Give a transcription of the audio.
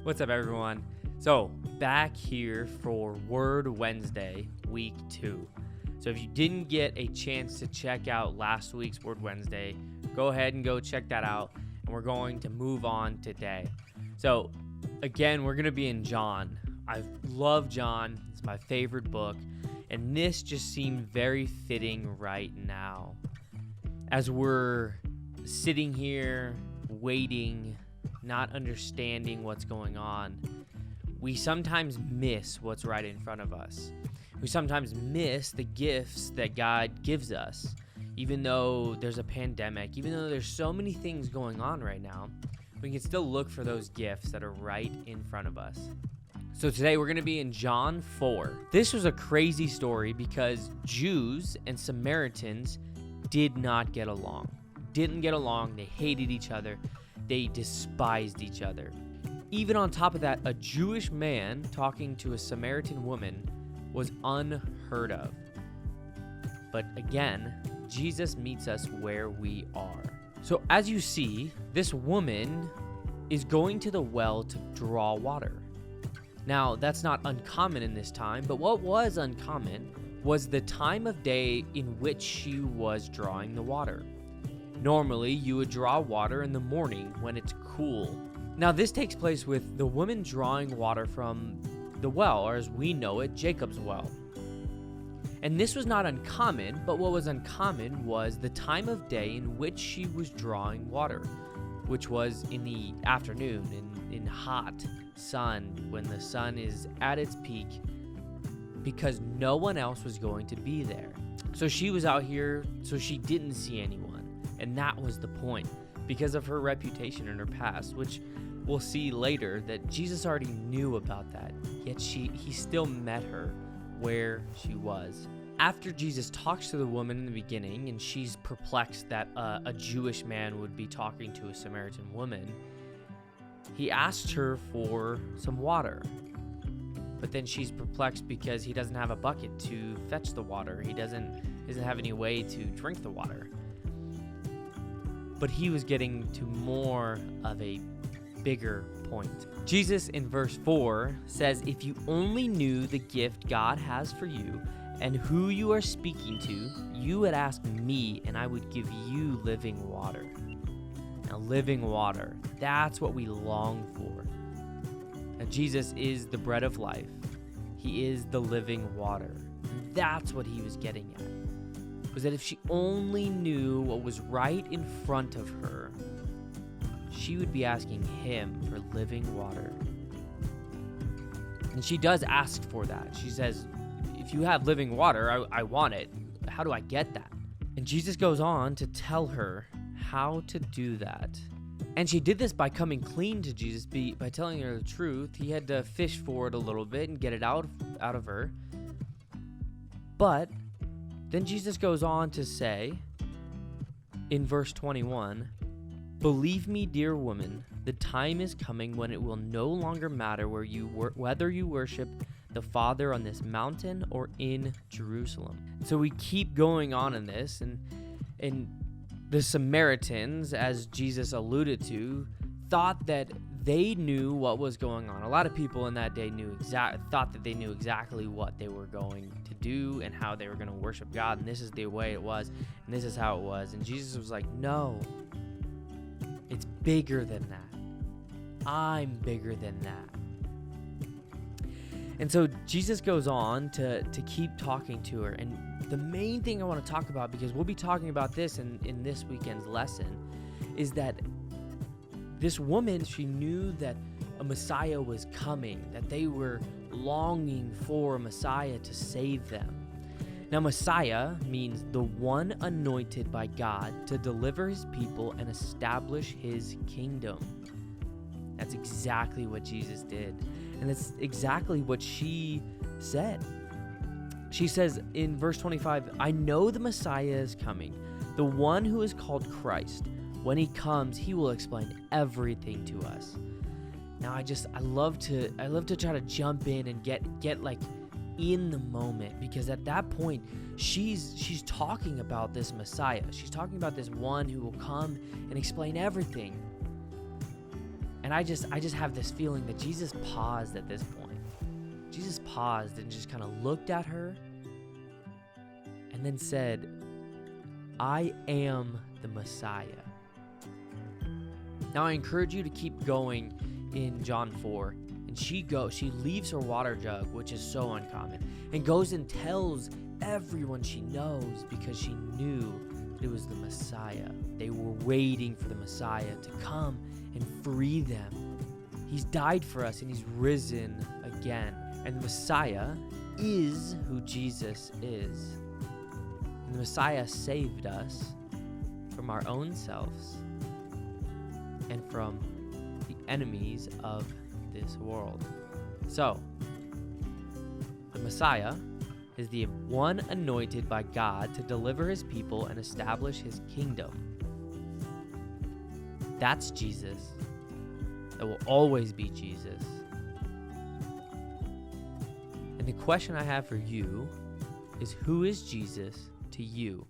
What's up, everyone? So, back here for Word Wednesday, week 2. So, if you didn't get a chance to check out last week's Word Wednesday, go ahead and go check that out. And we're going to move on today. So, again, we're going to be in John. I love John. It's my favorite book. And this just seemed very fitting right now. As we're sitting here, waiting, not understanding what's going on, we sometimes miss what's right in front of us. We sometimes miss the gifts that God gives us. Even though there's a pandemic, even though there's so many things going on right now, we can still look for those gifts that are right in front of us. So today we're going to be in John 4. This was a crazy story because Jews and Samaritans did not get along. Didn't get along. They hated each other. They despised each other. Even on top of that, a Jewish man talking to a Samaritan woman was unheard of. But again, Jesus meets us where we are. So as you see, this woman is going to the well to draw water. Now, that's not uncommon in this time, but what was uncommon was the time of day in which she was drawing the water. Normally, you would draw water in the morning when it's cool. Now, this takes place with the woman drawing water from the well, or as we know it, Jacob's well. And this was not uncommon, but what was uncommon was the time of day in which she was drawing water, which was in the afternoon, in hot sun, when the sun is at its peak, because no one else was going to be there. So she was out here, so she didn't see anyone. And that was the point, because of her reputation in her past, which we'll see later that Jesus already knew about that, yet he still met her where she was. After Jesus talks to the woman in the beginning, and she's perplexed that a Jewish man would be talking to a Samaritan woman, he asked her for some water. But then she's perplexed because he doesn't have a bucket to fetch the water. He doesn't have any way to drink the water. But he was getting to more of a bigger point. Jesus in verse 4 says, "If you only knew the gift God has for you and who you are speaking to, you would ask me and I would give you living water." Now, living water, that's what we long for. Now, Jesus is the bread of life. He is the living water. And that's what he was getting at. Was that if she only knew what was right in front of her, she would be asking him for living water. And she does ask for that. She says, if you have living water, I want it. How do I get that? And Jesus goes on to tell her how to do that. And she did this by coming clean to Jesus, by telling her the truth. He had to fish for it a little bit and get it out of her. But then Jesus goes on to say, in verse 21, "Believe me, dear woman, the time is coming when it will no longer matter whether you worship the Father on this mountain or in Jerusalem." So we keep going on in this, and the Samaritans, as Jesus alluded to, thought that they knew what was going on. A lot of people in that day thought that they knew exactly what they were going to do and how they were going to worship God, and this is the way it was, and this is how it was. And Jesus was like, no, it's bigger than that. I'm bigger than that. And so Jesus goes on to keep talking to her. And the main thing I want to talk about, because we'll be talking about this in this weekend's lesson, is that this woman, she knew that a Messiah was coming, that they were longing for a Messiah to save them. Now, Messiah means the one anointed by God to deliver his people and establish his kingdom. That's exactly what Jesus did. And that's exactly what she said. She says in verse 25, "I know the Messiah is coming, the one who is called Christ. When he comes, he will explain everything to us." Now, I love to try to jump in and get like in the moment, because at that point she's talking about this Messiah. She's talking about this one who will come and explain everything. And I just have this feeling that Jesus paused at this point. Jesus paused and just kind of looked at her and then said, I am the Messiah. Now I encourage you to keep going in John 4. And she leaves her water jug, which is so uncommon, and goes and tells everyone she knows because she knew that it was the Messiah. They were waiting for the Messiah to come and free them. He's died for us and he's risen again. And the Messiah is who Jesus is. And the Messiah saved us from our own selves and from the enemies of this world. So, the Messiah is the one anointed by God to deliver his people and establish his kingdom. That's Jesus. That will always be Jesus. And the question I have for you is, who is Jesus to you?